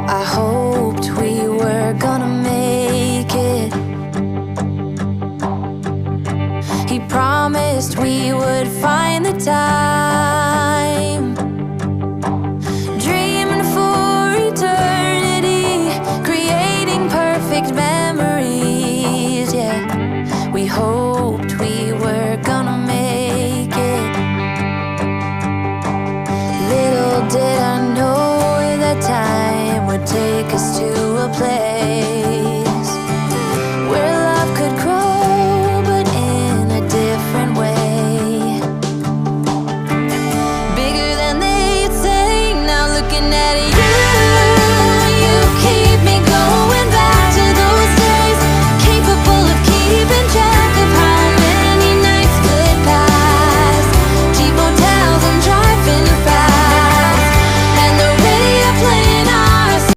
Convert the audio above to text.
I hoped we were gonna make it. He promised we would find the time, dreaming for eternity, creating perfect memories. Yeah, we hoped we were gonna make it. Little did I know that time would take us to a place